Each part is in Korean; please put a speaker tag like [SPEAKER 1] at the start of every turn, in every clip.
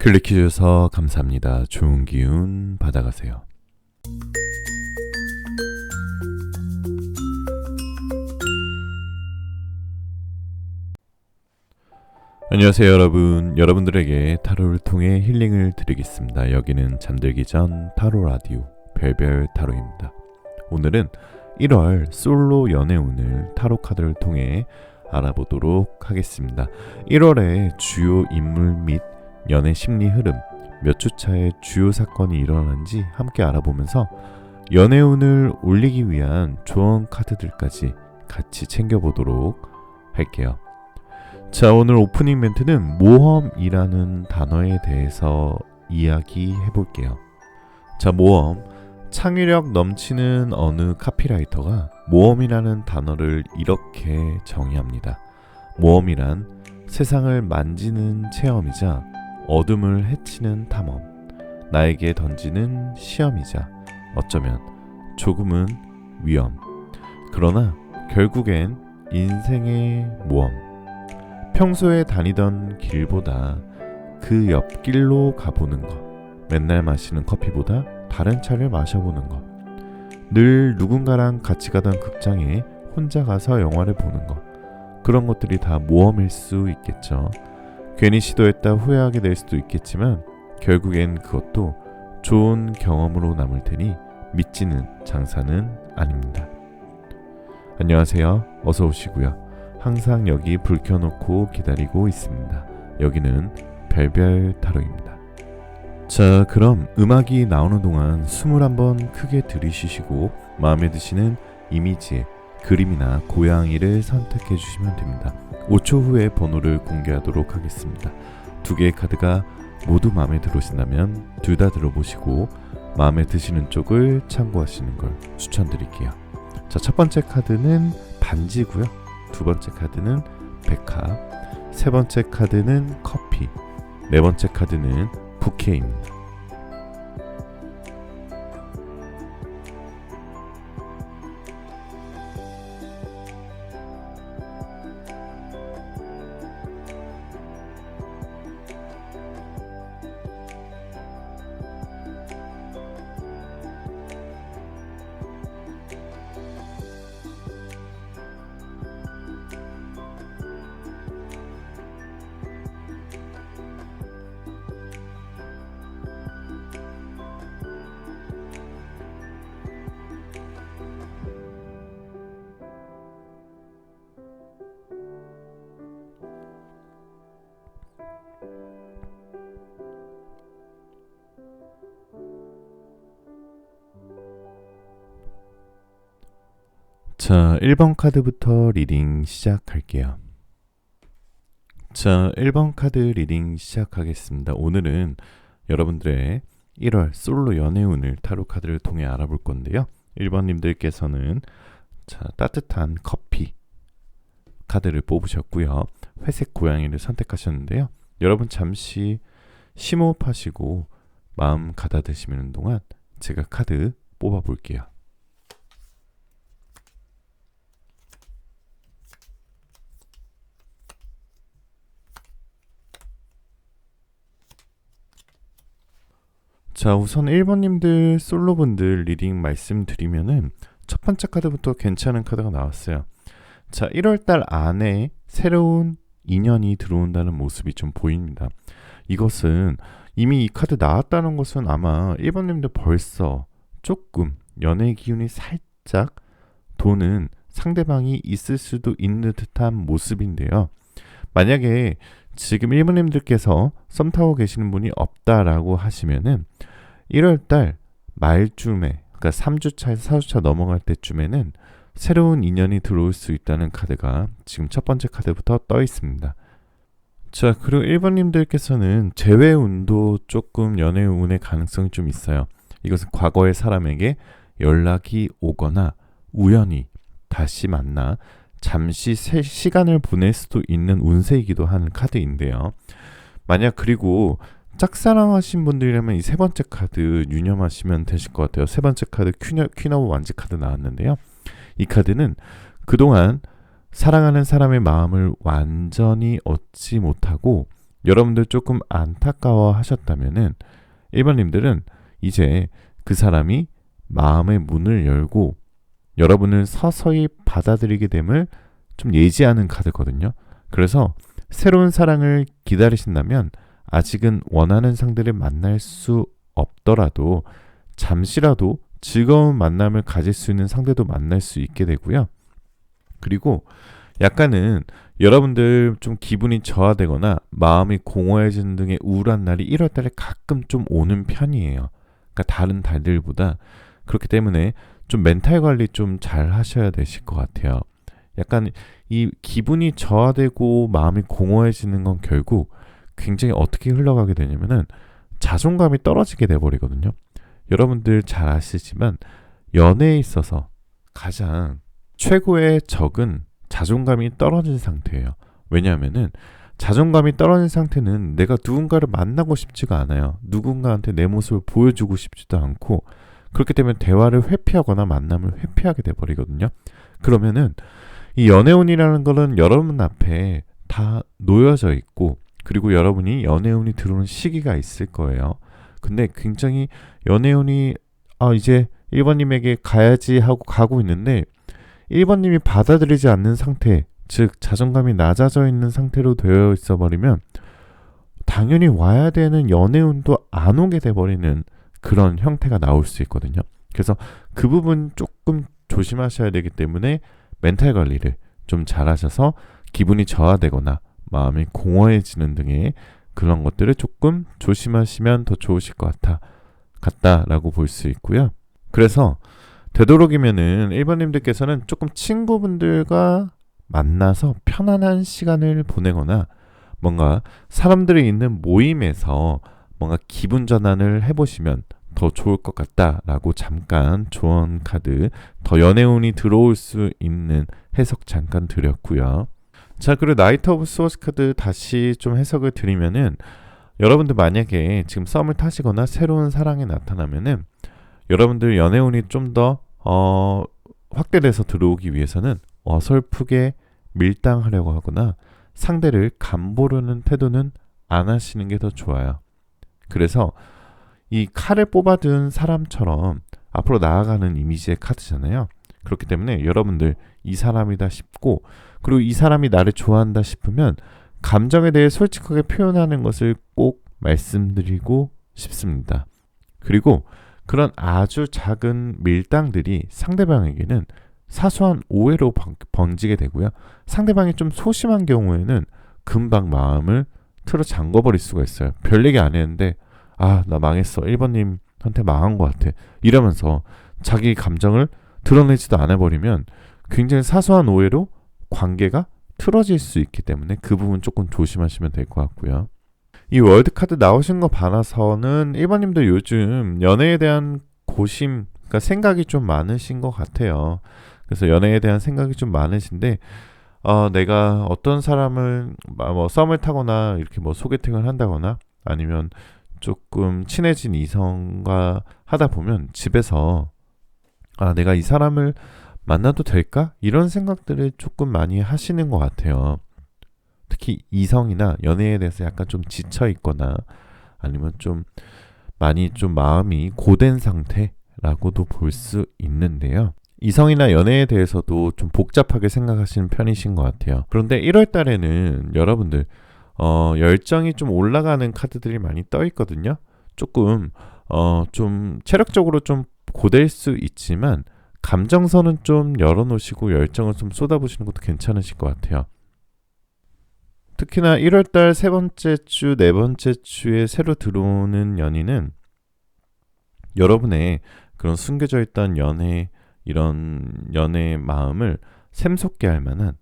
[SPEAKER 1] 클릭해주셔서 감사합니다. 좋은 기운 받아가세요. 안녕하세요 여러분. 여러분들에게 타로를 통해 힐링을 드리겠습니다. 여기는 잠들기 전 타로 라디오 별별 타로입니다. 오늘은 1월 솔로 연애 운을 타로 카드를 통해 알아보도록 하겠습니다. 1월의 주요 인물 및 연애 심리 흐름, 몇 주 차에 주요 사건이 일어나는지 함께 알아보면서 연애 운을 올리기 위한 조언 카드들까지 같이 챙겨보도록 할게요. 자, 오늘 오프닝 멘트는 모험이라는 단어에 대해서 이야기해 볼게요. 자, 모험. 창의력 넘치는 어느 카피라이터가 모험이라는 단어를 이렇게 정의합니다. 모험이란 세상을 만지는 체험이자 어둠을 헤치는 탐험, 나에게 던지는 시험이자 어쩌면 조금은 위험. 그러나 결국엔 인생의 모험. 평소에 다니던 길보다 그 옆길로 가보는 것, 맨날 마시는 커피보다 다른 차를 마셔보는 것, 늘 누군가랑 같이 가던 극장에 혼자 가서 영화를 보는 것, 그런 것들이 다 모험일 수 있겠죠. 괜히 시도했다 후회하게 될 수도 있겠지만 결국엔 그것도 좋은 경험으로 남을 테니 믿지는 장사는 아닙니다. 안녕하세요. 어서 오시고요. 항상 여기 불 켜놓고 기다리고 있습니다. 여기는 별별 타로입니다. 자, 그럼 음악이 나오는 동안 숨을 한번 크게 들이쉬시고 마음에 드시는 이미지의 그림이나 고양이를 선택해 주시면 됩니다. 5초 후에 번호를 공개하도록 하겠습니다. 두 개의 카드가 모두 마음에 들으신다면 둘 다 들어보시고 마음에 드시는 쪽을 참고하시는 걸 추천드릴게요. 자, 첫 번째 카드는 반지고요. 두 번째 카드는 백합, 세 번째 카드는 커피, 네 번째 카드는 부케입니다. 자, 1번 카드부터 리딩 시작할게요. 자, 1번 카드 리딩 시작하겠습니다. 오늘은 여러분들의 1월 솔로 연애운을 타로 카드를 통해 알아볼 건데요. 1번님들께서는 자, 따뜻한 커피 카드를 뽑으셨고요. 회색 고양이를 선택하셨는데요. 여러분 잠시 심호흡하시고 마음 가다드시는 동안 제가 카드 뽑아볼게요. 자, 우선 1번님들 솔로분들 리딩 말씀드리면은 첫 번째 카드부터 괜찮은 카드가 나왔어요. 자, 1월달 안에 새로운 인연이 들어온다는 모습이 좀 보입니다. 이것은 이미 이 카드 나왔다는 것은 아마 1번님들 벌써 조금 연애 기운이 살짝 도는 상대방이 있을 수도 있는 듯한 모습인데요. 만약에 지금 1번님들께서 썸 타고 계시는 분이 없다라고 하시면은 1월달 말쯤에, 그러니까 3주차에서 4주차 넘어갈 때쯤에는 새로운 인연이 들어올 수 있다는 카드가 지금 첫 번째 카드부터 떠 있습니다. 자, 그리고 1번님들께서는 재회운도 조금 연애운의 가능성이 좀 있어요. 이것은 과거의 사람에게 연락이 오거나 우연히 다시 만나 잠시 시간을 보낼 수도 있는 운세이기도 하는 카드인데요. 만약 그리고 짝사랑하신 분들이라면 이 세 번째 카드 유념하시면 되실 것 같아요. 세 번째 카드 퀸 오브 완즈 카드 나왔는데요. 이 카드는 그동안 사랑하는 사람의 마음을 완전히 얻지 못하고 여러분들 조금 안타까워 하셨다면은 1번님들은 이제 그 사람이 마음의 문을 열고 여러분을 서서히 받아들이게 됨을 좀 예지하는 카드거든요. 그래서 새로운 사랑을 기다리신다면 아직은 원하는 상대를 만날 수 없더라도 잠시라도 즐거운 만남을 가질 수 있는 상대도 만날 수 있게 되고요. 그리고 약간은 여러분들 좀 기분이 저하되거나 마음이 공허해지는 등의 우울한 날이 1월달에 가끔 좀 오는 편이에요. 그러니까 다른 달들보다. 그렇기 때문에 좀 멘탈 관리 좀 잘 하셔야 되실 것 같아요. 약간 이 기분이 저하되고 마음이 공허해지는 건 결국 굉장히 어떻게 흘러가게 되냐면은 자존감이 떨어지게 돼버리거든요. 여러분들 잘 아시지만 연애에 있어서 가장 최고의 적은 자존감이 떨어진 상태예요. 왜냐하면은 자존감이 떨어진 상태는 내가 누군가를 만나고 싶지가 않아요. 누군가한테 내 모습을 보여주고 싶지도 않고 그렇기 때문에 대화를 회피하거나 만남을 회피하게 돼버리거든요. 그러면은 이 연애운이라는 거는 여러분 앞에 다 놓여져 있고 그리고 여러분이 연애운이 들어오는 시기가 있을 거예요. 근데 굉장히 연애운이 이제 1번님에게 가야지 하고 가고 있는데 1번님이 받아들이지 않는 상태, 즉 자존감이 낮아져 있는 상태로 되어 있어 버리면 당연히 와야 되는 연애운도 안 오게 돼버리는 그런 형태가 나올 수 있거든요. 그래서 그 부분 조금 조심하셔야 되기 때문에 멘탈 관리를 좀 잘하셔서 기분이 저하되거나 마음이 공허해지는 등의 그런 것들을 조금 조심하시면 더 좋으실 것 같다라고 볼 수 있고요. 그래서 되도록이면은 1번님들께서는 조금 친구분들과 만나서 편안한 시간을 보내거나 뭔가 사람들이 있는 모임에서 뭔가 기분 전환을 해보시면 더 좋을 것 같다라고 잠깐 조언 카드, 더 연애운이 들어올 수 있는 해석 잠깐 드렸고요. 자, 그리고 나이트 오브 스워즈 카드 다시 좀 해석을 드리면은 여러분들 만약에 지금 썸을 타시거나 새로운 사랑이 나타나면은 여러분들 연애운이 좀 더 확대돼서 들어오기 위해서는 어설프게 밀당하려고 하거나 상대를 간보려는 태도는 안 하시는 게 더 좋아요. 그래서 이 칼을 뽑아둔 사람처럼 앞으로 나아가는 이미지의 카드잖아요. 그렇기 때문에 여러분들 이 사람이다 싶고 그리고 이 사람이 나를 좋아한다 싶으면 감정에 대해 솔직하게 표현하는 것을 꼭 말씀드리고 싶습니다. 그리고 그런 아주 작은 밀당들이 상대방에게는 사소한 오해로 번지게 되고요. 상대방이 좀 소심한 경우에는 금방 마음을 틀어 잠궈버릴 수가 있어요. 별 얘기 안 했는데 나 망했어. 1번님한테 망한 것 같아. 이러면서 자기 감정을 드러내지도 않아버리면 굉장히 사소한 오해로 관계가 틀어질 수 있기 때문에 그 부분 조금 조심하시면 될 것 같고요. 이 월드카드 나오신 거 봐서는 1번님도 요즘 연애에 대한 고심, 그러니까 생각이 좀 많으신 것 같아요. 그래서 연애에 대한 생각이 좀 많으신데 내가 어떤 사람을 뭐 썸을 타거나 이렇게 뭐 소개팅을 한다거나 아니면 조금 친해진 이성과 하다 보면 집에서 내가 이 사람을 만나도 될까? 이런 생각들을 조금 많이 하시는 것 같아요. 특히 이성이나 연애에 대해서 약간 좀 지쳐 있거나 아니면 좀 많이 좀 마음이 고된 상태라고도 볼 수 있는데요. 이성이나 연애에 대해서도 좀 복잡하게 생각하시는 편이신 것 같아요. 그런데 1월 달에는 여러분들 열정이 좀 올라가는 카드들이 많이 떠 있거든요. 조금 좀 체력적으로 좀 고될 수 있지만 감정선은 좀 열어놓으시고 열정을 좀 쏟아부시는 것도 괜찮으실 것 같아요. 특히나 1월달 세 번째 주, 네 번째 주에 새로 들어오는 연인은 여러분의 그런 숨겨져 있던 이런 연애의 마음을 샘솟게 할 만한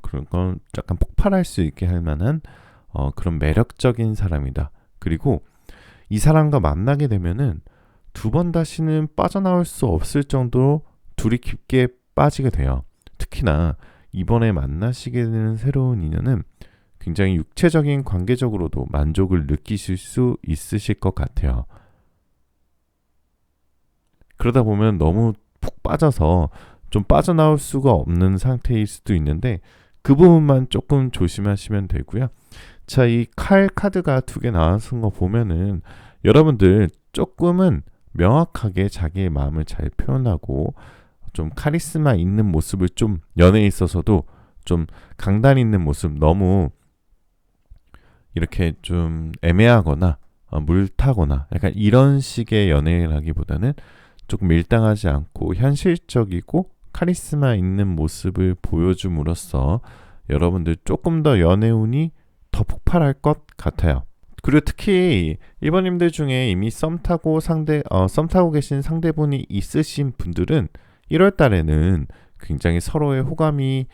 [SPEAKER 1] 그런 건 약간 폭발할 수 있게 할 만한 그런 매력적인 사람이다. 그리고 이 사람과 만나게 되면은 두 번 다시는 빠져나올 수 없을 정도로 둘이 깊게 빠지게 돼요. 특히나 이번에 만나시게 되는 새로운 인연은 굉장히 육체적인 관계적으로도 만족을 느끼실 수 있으실 것 같아요. 그러다 보면 너무 푹 빠져서 좀 빠져나올 수가 없는 상태일 수도 있는데 그 부분만 조금 조심하시면 되고요. 자, 이 칼 카드가 두 개 나와서 거 보면은 여러분들 조금은 명확하게 자기의 마음을 잘 표현하고 좀 카리스마 있는 모습을 좀 연애에 있어서도 좀 강단 있는 모습, 너무 이렇게 좀 애매하거나 물타거나 약간 이런 식의 연애라기보다는 조금 밀당하지 않고 현실적이고 카리스마 있는 모습을 보여줌으로써 여러분들 조금 더 연애운이 더 폭발할 것 같아요. 그리고 특히 1번님들 중에 이미 썸 타고 계신 상대분이 있으신 분들은 1월 달에는 굉장히 서로의 호감이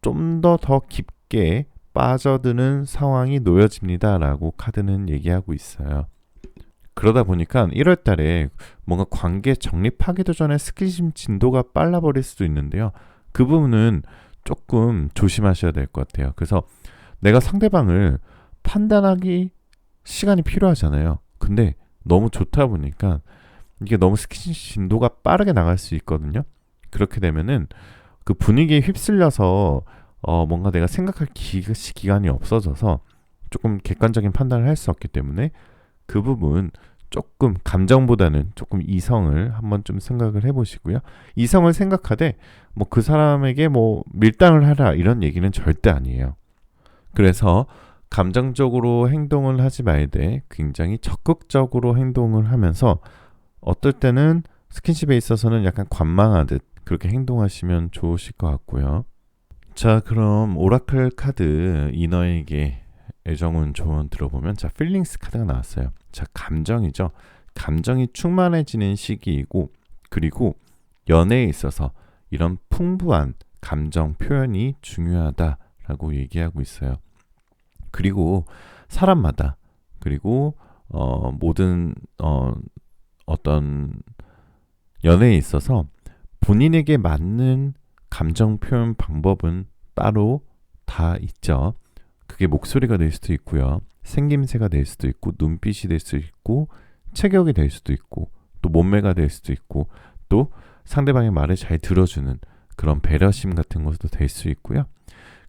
[SPEAKER 1] 좀 더 깊게 빠져드는 상황이 놓여집니다라고 카드는 얘기하고 있어요. 그러다 보니까 1월 달에 뭔가 관계 정립하기도 전에 스킨십 진도가 빨라버릴 수도 있는데요. 그 부분은 조금 조심하셔야 될 것 같아요. 그래서 내가 상대방을 판단하기 시간이 필요하잖아요. 근데 너무 좋다 보니까 이게 너무 스킨십 진도가 빠르게 나갈 수 있거든요. 그렇게 되면은 그 분위기에 휩쓸려서 뭔가 내가 생각할 기간이 없어져서 조금 객관적인 판단을 할 수 없기 때문에 그 부분 조금 감정보다는 조금 이성을 한번 좀 생각을 해보시고요. 이성을 생각하되 뭐 그 사람에게 뭐 밀당을 하라 이런 얘기는 절대 아니에요. 그래서 감정적으로 행동을 하지 말되 굉장히 적극적으로 행동을 하면서 어떨 때는 스킨십에 있어서는 약간 관망하듯 그렇게 행동하시면 좋으실 것 같고요. 자, 그럼 오라클 카드 이너에게 애정운 조언 들어보면 자, 필링스 카드가 나왔어요. 자, 감정이죠. 감정이 충만해지는 시기이고 그리고 연애에 있어서 이런 풍부한 감정 표현이 중요하다라고 얘기하고 있어요. 그리고 사람마다 그리고 모든 어떤 연애에 있어서 본인에게 맞는 감정 표현 방법은 따로 다 있죠. 그게 목소리가 될 수도 있고요. 생김새가 될 수도 있고 눈빛이 될 수도 있고 체격이 될 수도 있고 또 몸매가 될 수도 있고 또 상대방의 말을 잘 들어주는 그런 배려심 같은 것도 될 수 있고요.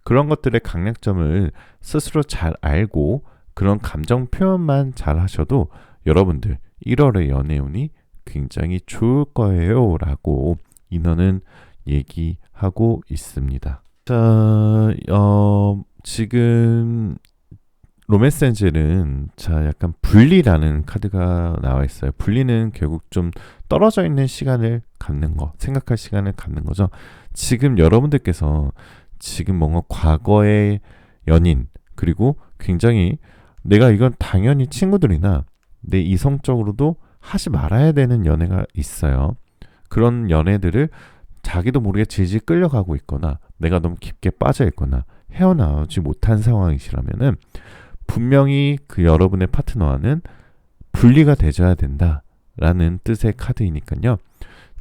[SPEAKER 1] 그런 것들의 강약점을 스스로 잘 알고 그런 감정 표현만 잘 하셔도 여러분들 1월의 연애운이 굉장히 좋을 거예요 라고 인어는 얘기하고 있습니다. 자, 지금 로맨스 엔젤은 자 약간 분리라는 카드가 나와 있어요. 분리는 결국 좀 떨어져 있는 시간을 갖는 거, 생각할 시간을 갖는 거죠. 지금 여러분들께서 지금 뭔가 과거의 연인 그리고 굉장히 내가 이건 당연히 친구들이나 내 이성적으로도 하지 말아야 되는 연애가 있어요. 그런 연애들을 자기도 모르게 질질 끌려가고 있거나 내가 너무 깊게 빠져 있거나 헤어나오지 못한 상황이시라면은 분명히 그 여러분의 파트너와는 분리가 되져야 된다라는 뜻의 카드이니까요.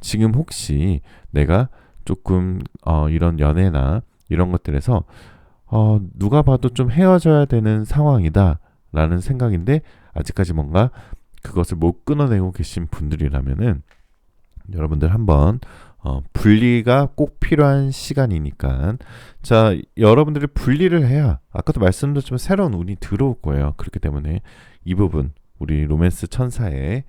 [SPEAKER 1] 지금 혹시 내가 조금 이런 연애나 이런 것들에서 누가 봐도 좀 헤어져야 되는 상황이다라는 생각인데 아직까지 뭔가 그것을 못 끊어내고 계신 분들이라면은 여러분들 한번 분리가 꼭 필요한 시간이니까 자 여러분들이 분리를 해야 아까도 말씀드렸지만 새로운 운이 들어올 거예요. 그렇기 때문에 이 부분 우리 로맨스 천사의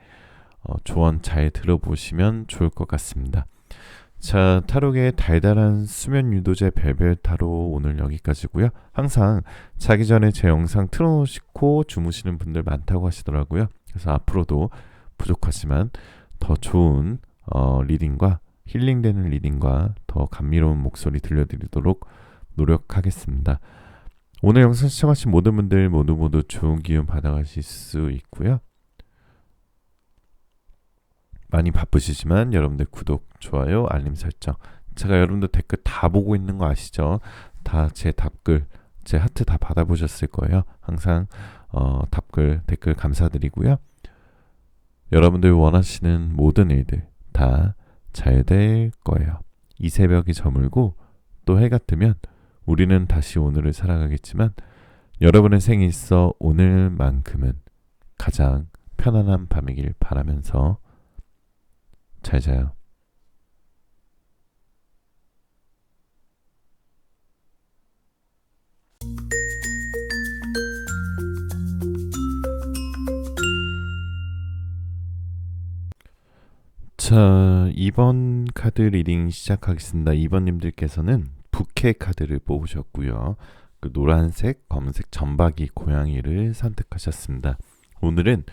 [SPEAKER 1] 조언 잘 들어보시면 좋을 것 같습니다. 자, 타로의 달달한 수면 유도제 별별 타로 오늘 여기까지고요. 항상 자기 전에 제 영상 틀어놓으시고 주무시는 분들 많다고 하시더라고요. 그래서 앞으로도 부족하지만 더 좋은 리딩과 힐링되는 리딩과 더 감미로운 목소리 들려드리도록 노력하겠습니다. 오늘 영상 시청하신 모든 분들 모두 좋은 기운 받아가실 수 있고요. 많이 바쁘시지만 여러분들 구독, 좋아요, 알림 설정. 제가 여러분들 댓글 다 보고 있는 거 아시죠? 다 제 답글, 제 하트 다 받아보셨을 거예요. 항상 답글, 댓글 감사드리고요. 여러분들 원하시는 모든 일들 다 잘 될 거예요. 이 새벽이 저물고 또 해가 뜨면 우리는 다시 오늘을 살아가겠지만 여러분의 생이 있어 오늘만큼은 가장 편안한 밤이길 바라면서 잘 자요. 자, 2번 카드 리딩 시작하겠습니다. 2번님들께서는 부캐 카드를 뽑으셨고요. 그 노란색, 검은색 점박이 고양이를 선택하셨습니다. 오늘은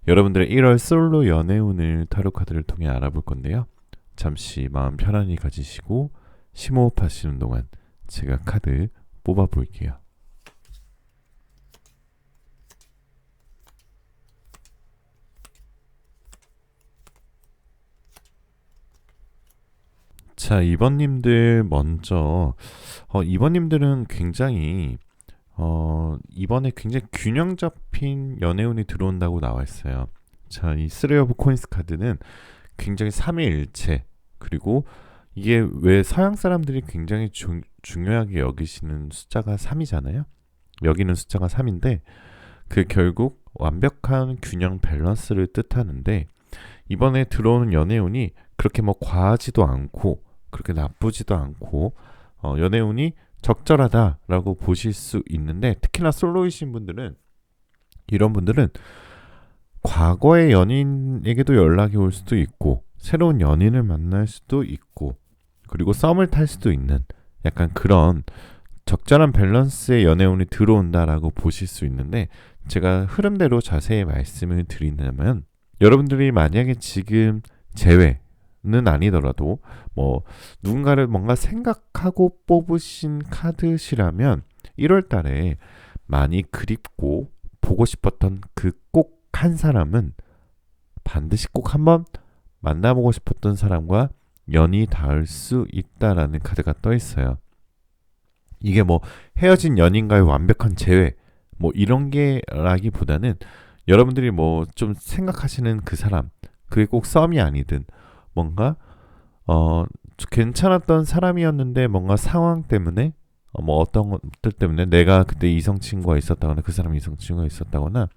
[SPEAKER 1] 여러분들의 1월 솔로 연애운을 타로 카드를 통해 알아볼 건데요. 잠시 마음 편안히 가지시고 심호흡 하시는 동안 제가 카드 뽑아볼게요. 자, 2번님들 먼저 2번님들은 굉장히 이번에 굉장히 균형 잡힌 연애운이 들어온다고 나와 있어요. 자, 이 쓰리 오브 코인스 카드는 굉장히 삼위일체, 그리고 이게 왜 서양 사람들이 굉장히 중요하게 여기시는 숫자가 3이잖아요. 여기는 숫자가 3인데 그 결국 완벽한 균형 밸런스를 뜻하는데, 이번에 들어오는 연애운이 그렇게 뭐 과하지도 않고 그렇게 나쁘지도 않고 연애운이 적절하다라고 보실 수 있는데, 특히나 솔로이신 분들은, 이런 분들은 과거의 연인에게도 연락이 올 수도 있고 새로운 연인을 만날 수도 있고 그리고 썸을 탈 수도 있는 약간 그런 적절한 밸런스의 연애운이 들어온다라고 보실 수 있는데, 제가 흐름대로 자세히 말씀을 드리냐면, 여러분들이 만약에 지금 재회는 아니더라도 뭐 누군가를 뭔가 생각하고 뽑으신 카드시라면 1월 달에 많이 그립고 보고 싶었던 그 꼭 한 사람은 반드시 꼭 한번 만나보고 싶었던 사람과 연이 닿을 수 있다라는 카드가 떠 있어요. 이게 뭐 헤어진 연인과의 완벽한 재회 뭐 이런 게 라기보다는, 여러분들이 뭐 좀 생각하시는 그 사람, 그게 꼭 썸이 아니든 뭔가 괜찮았던 사람이었는데 뭔가 상황 때문에 뭐 어떤 것들 때문에 내가 그때 이성 친구가 있었다거나 그 사람이 이성 친구가 있었다거나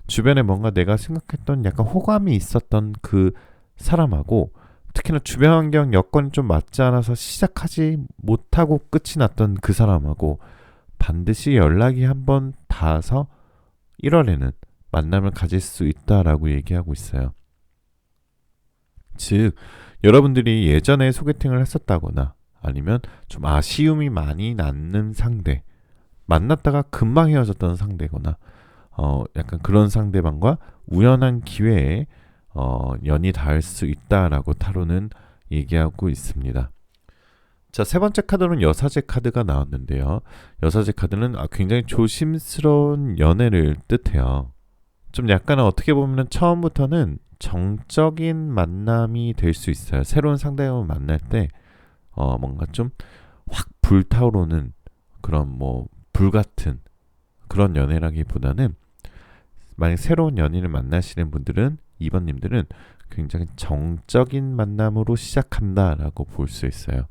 [SPEAKER 1] 주변에 뭔가 내가 생각했던 약간 호감이 있었던 그 사람하고, 특히나 주변 환경 여건이 좀 맞지 않아서 시작하지 못하고 끝이 났던 그 사람하고 반드시 연락이 한번 닿아서 1월에는 만남을 가질 수 있다라고 얘기하고 있어요. 즉, 여러분들이 예전에 소개팅을 했었다거나 아니면 좀 아쉬움이 많이 남는 상대, 만났다가 금방 헤어졌던 상대거나 약간 그런 상대방과 우연한 기회에 연이 닿을 수 있다라고 타로는 얘기하고 있습니다. 자, 세 번째 카드는 여사제 카드가 나왔는데요. 여사제 카드는 굉장히 조심스러운 연애를 뜻해요. 좀 약간 어떻게 보면 처음부터는 정적인 만남이 될 수 있어요. 새로운 상대방을 만날 때 뭔가 좀 확 불타오르는 그런 뭐 불같은 그런 연애라기보다는, 만약 새로운 연인을 만나시는 분들은, 2번님들은 굉장히 정적인 만남으로 시작한다라고 볼 수 있어요.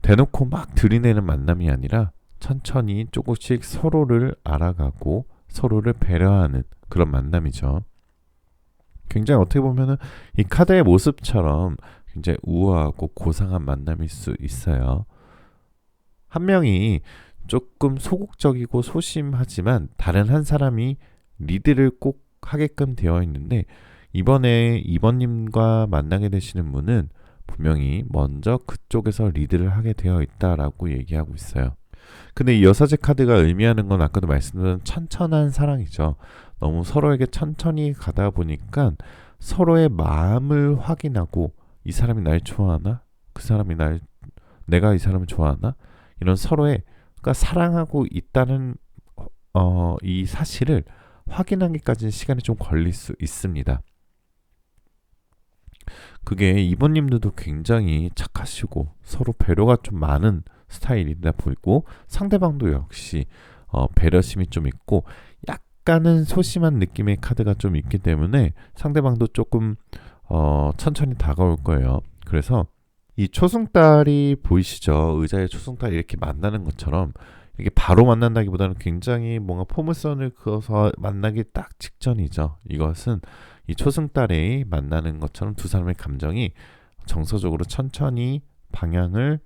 [SPEAKER 1] 대놓고 막 들이대는 만남이 아니라 천천히 조금씩 서로를 알아가고 서로를 배려하는 그런 만남이죠. 굉장히 어떻게 보면은 이 카드의 모습처럼 굉장히 우아하고 고상한 만남일 수 있어요. 한 명이 조금 소극적이고 소심하지만 다른 한 사람이 리드를 꼭 하게끔 되어 있는데, 이번에 2번님과 만나게 되시는 분은 분명히 먼저 그쪽에서 리드를 하게 되어 있다라고 얘기하고 있어요. 근데 이 여사제 카드가 의미하는 건 아까도 말씀드린 천천한 사랑이죠. 너무 서로에게 천천히 가다 보니까 서로의 마음을 확인하고, 이 사람이 날 좋아하나? 그 사람이 내가 이 사람을 좋아하나? 이런 서로의, 그러니까 사랑하고 있다는 이 사실을 확인하기까지는 시간이 좀 걸릴 수 있습니다. 그게 이번님들도 굉장히 착하시고 서로 배려가 좀 많은 스타일이다 보이고, 상대방도 역시 배려심이 좀 있고 약간은 소심한 느낌의 카드가 좀 있기 때문에 상대방도 조금 천천히 다가올 거예요. 그래서 이 초승달이 보이시죠? 의자의 초승달이 이렇게 만나는 것처럼 이게 바로 만난다기보다는 굉장히 뭔가 포물선을 그어서 만나기 딱 직전이죠. 이것은 이 초승달이 만나는 것처럼 두 사람의 감정이 정서적으로 천천히 방향을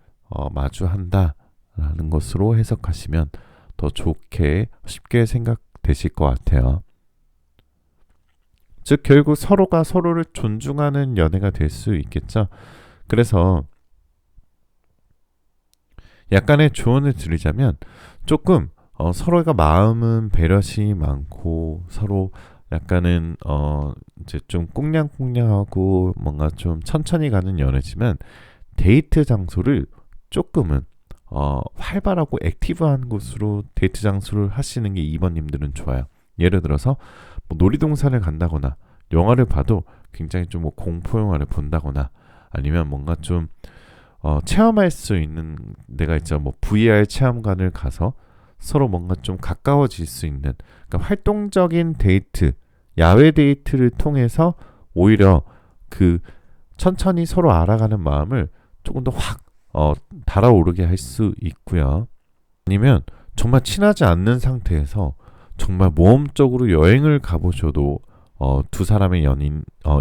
[SPEAKER 1] 마주한다라는 것으로 해석하시면 더 좋게 쉽게 생각되실 것 같아요. 즉 결국 서로가 서로를 존중하는 연애가 될 수 있겠죠. 그래서 약간의 조언을 드리자면 조금 서로가 마음은 배려심이 많고 서로 약간은 이제 좀 꽁냥꽁냥하고 뭔가 좀 천천히 가는 연애지만 데이트 장소를 조금은 활발하고 액티브한 곳으로 데이트 장소를 하시는 게 2번님들은 좋아요. 예를 들어서 뭐 놀이동산을 간다거나 영화를 봐도 굉장히 좀 뭐 공포 영화를 본다거나 아니면 뭔가 좀 체험할 수 있는 데가 있죠. 뭐 VR 체험관을 가서 서로 뭔가 좀 가까워질 수 있는 그러니까 활동적인 데이트, 야외 데이트를 통해서 오히려 그 천천히 서로 알아가는 마음을 조금 더 확 달아오르게 할 수 있고요. 아니면 정말 친하지 않는 상태에서 정말 모험적으로 여행을 가보셔도 두 사람의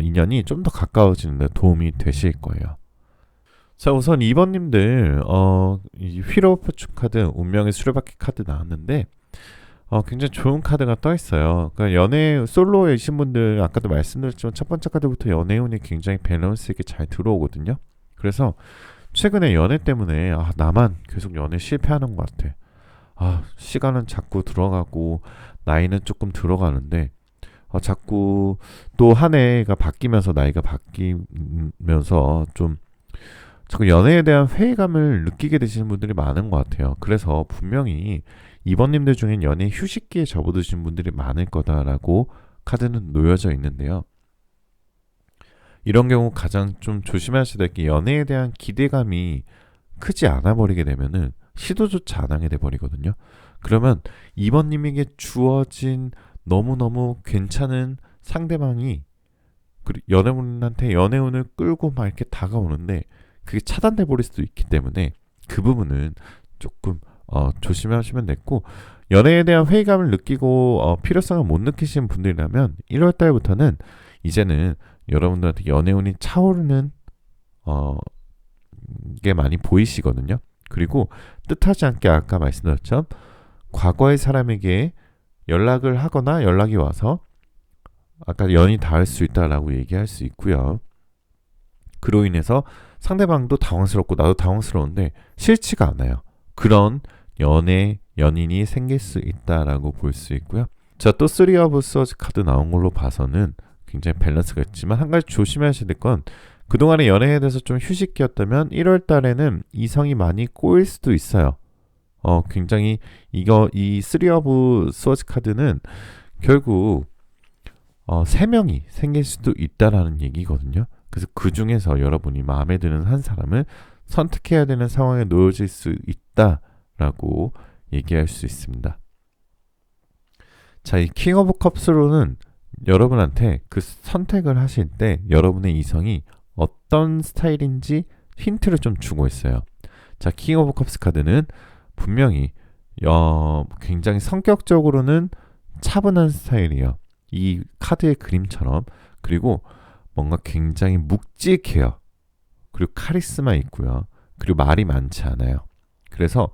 [SPEAKER 1] 인연이 좀 더 가까워지는 데 도움이 되실 거예요. 자, 우선 2번님들 이 휠 오브 포춘 카드, 운명의 수레바퀴 카드 나왔는데 굉장히 좋은 카드가 떠 있어요. 그러니까 연애 솔로이신 분들 아까도 말씀드렸지만 첫 번째 카드부터 연애운이 굉장히 밸런스 있게 잘 들어오거든요. 그래서 최근에 연애 때문에 나만 계속 연애 실패하는 것 같아. 시간은 자꾸 들어가고 나이는 조금 들어가는데 자꾸 또 한 해가 바뀌면서 나이가 바뀌면서 좀 자꾸 연애에 대한 회의감을 느끼게 되시는 분들이 많은 것 같아요. 그래서 분명히 2번님들 중엔 연애 휴식기에 접어드신 분들이 많을 거다라고 카드는 놓여져 있는데요. 이런 경우 가장 좀 조심하셔야 될 게 연애에 대한 기대감이 크지 않아 버리게 되면은 시도조차 안 하게 돼 버리거든요. 그러면 2번님에게 주어진 너무너무 괜찮은 상대방이 연애운한테 연애운을 끌고 막 이렇게 다가오는데 그게 차단돼 버릴 수도 있기 때문에 그 부분은 조금 조심하시면 됐고 연애에 대한 회의감을 느끼고 필요성을 못 느끼시는 분들이라면 1월 달부터는 이제는 여러분들한테 연애운이 차오르는 게 많이 보이시거든요. 그리고 뜻하지 않게 아까 말씀드렸죠. 과거의 사람에게 연락을 하거나 연락이 와서 아까 연이 닿을 수 있다라고 얘기할 수 있고요. 그로 인해서 상대방도 당황스럽고 나도 당황스러운데 싫지가 않아요. 그런 연인이 생길 수 있다라고 볼 수 있고요. 자, 또 3 오브 스워즈 카드 나온 걸로 봐서는 굉장히 밸런스가 있지만 한 가지 조심하셔야 될 건 그동안의 연애에 대해서 좀 휴식기였다면 1월 달에는 이성이 많이 꼬일 수도 있어요. 굉장히 이 3 오브 스워즈 카드는 결국 3명이 생길 수도 있다라는 얘기거든요. 그래서 그 중에서 여러분이 마음에 드는 한 사람을 선택해야 되는 상황에 놓여질 수 있다라고 얘기할 수 있습니다. 자, 이 킹 오브 컵스로는 여러분한테 그 선택을 하실 때 여러분의 이성이 어떤 스타일인지 힌트를 좀 주고 있어요. 자, 킹 오브 컵스 카드는 분명히 굉장히 성격적으로는 차분한 스타일이에요. 이 카드의 그림처럼. 그리고 뭔가 굉장히 묵직해요. 그리고 카리스마 있고요. 그리고 말이 많지 않아요. 그래서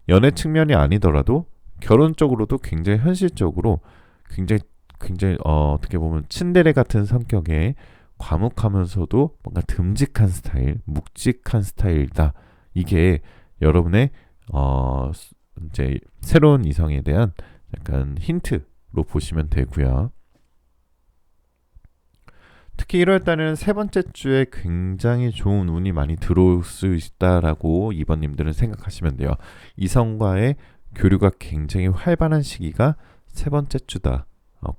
[SPEAKER 1] 연애 측면이 아니더라도 결혼 쪽으로도 굉장히 현실적으로 굉장히 어떻게 보면 츤데레 같은 성격에 과묵하면서도 뭔가 듬직한 스타일, 묵직한 스타일이다. 이게 여러분의 이제 새로운 이성에 대한 약간 힌트로 보시면 되고요. 특히 1월 달에는 세 번째 주에 굉장히 좋은 운이 많이 들어올 수 있다라고 2번님들은 생각하시면 돼요. 이성과의 교류가 굉장히 활발한 시기가 세 번째 주다.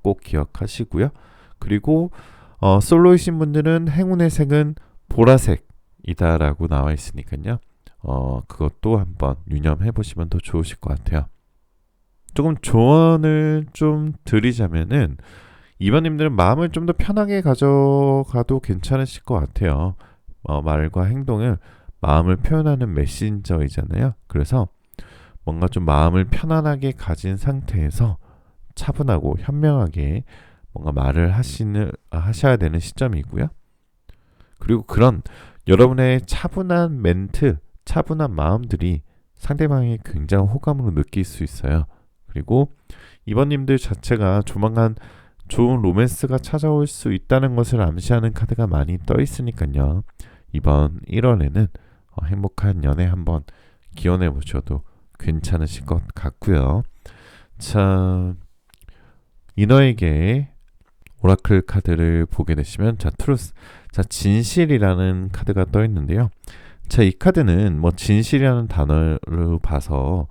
[SPEAKER 1] 꼭 기억하시고요. 그리고 솔로이신 분들은 행운의 색은 보라색이다라고 나와 있으니까요. 그것도 한번 유념해 보시면 더 좋으실 것 같아요. 조금 조언을 좀 드리자면은 2번님들은 마음을 좀 더 편하게 가져가도 괜찮으실 것 같아요. 말과 행동을 마음을 표현하는 메신저이잖아요. 그래서 뭔가 좀 마음을 편안하게 가진 상태에서 차분하고 현명하게 뭔가 말을 하셔야 되는 시점이고요. 그리고 그런 여러분의 차분한 멘트, 차분한 마음들이 상대방이 굉장히 호감으로 느낄 수 있어요. 그리고 2번님들 자체가 조만간 좋은 로맨스가 찾아올 수 있다는 것을 암시하는 카드가 많이 떠 있으니까요. 이번 1월에는 행복한 연애 한번 기원해 보셔도 괜찮으실 것 같고요. 자, 이너에게 오라클 카드를 보게 되시면 트루스, 진실이라는 카드가 떠 있는데요. 이 카드는 진실이라는 단어로 봐서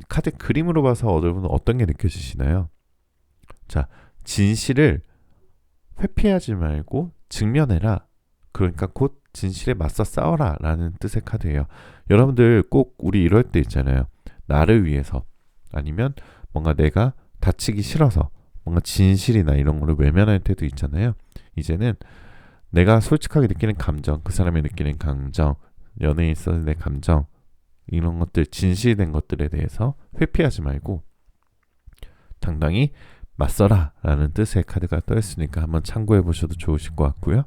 [SPEAKER 1] 카드 그림으로 봐서 여러분 어떤 게 느껴지시나요? 진실을 회피하지 말고 직면해라. 그러니까 곧 진실에 맞서 싸워라 라는 뜻의 카드예요. 여러분들 꼭 우리 이럴 때 있잖아요. 나를 위해서 아니면 뭔가 내가 다치기 싫어서 뭔가 진실이나 이런 거를 외면할 때도 있잖아요. 이제는 내가 솔직하게 느끼는 감정, 그 사람이 느끼는 감정, 연애에 있어서 내 감정, 이런 것들, 진실된 것들에 대해서 회피하지 말고 당당히 맞서라 라는 뜻의 카드가 떠 있으니까 한번 참고해 보셔도 좋으실 것 같고요.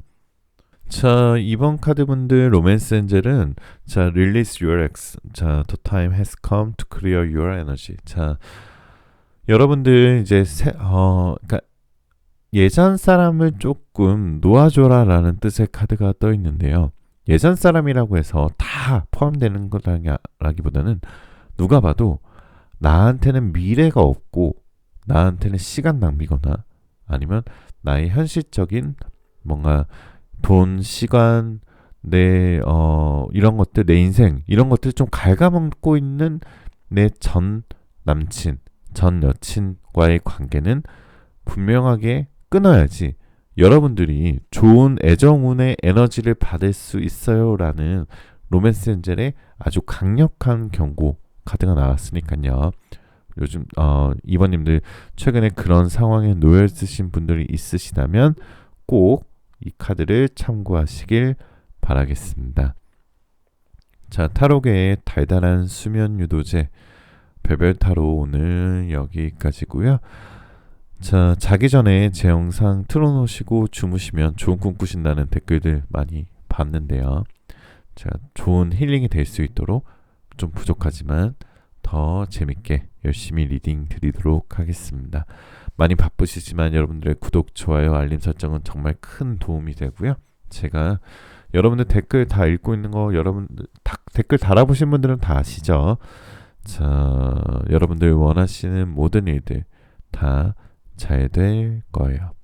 [SPEAKER 1] 이번 카드분들 로맨스 엔젤은 Release your ex. The time has come to clear your energy. 여러분들 이제 그러니까 예전 사람을 조금 놓아줘라 라는 뜻의 카드가 떠 있는데요. 예전 사람이라고 해서 다 포함되는 거라기보다는 누가 봐도 나한테는 미래가 없고 나한테는 시간 낭비거나 아니면 나의 현실적인 뭔가 돈, 시간, 내 이런 것들, 내 인생 이런 것들 좀 갉아먹고 있는 내 전 남친, 전 여친과의 관계는 분명하게 끊어야지 여러분들이 좋은 애정운의 에너지를 받을 수 있어요라는 로맨스 엔젤의 아주 강력한 경고 카드가 나왔으니까요. 요즘 이번님들 최근에 그런 상황에 놓여 있으신 분들이 있으시다면 꼭 이 카드를 참고하시길 바라겠습니다. 타로계의 달달한 수면 유도제 별별 타로 오늘 여기까지고요. 자기 전에 제 영상 틀어놓으시고 주무시면 좋은 꿈 꾸신다는 댓글들 많이 봤는데요. 좋은 힐링이 될 수 있도록 좀 부족하지만 더 재밌게 열심히 리딩 드리도록 하겠습니다. 많이 바쁘시지만 여러분들의 구독, 좋아요, 알림 설정은 정말 큰 도움이 되고요. 제가 여러분들 댓글 다 읽고 있는 거 여러분들 댓글 달아보신 분들은 다 아시죠? 여러분들 원하시는 모든 일들 다 잘 될 거예요.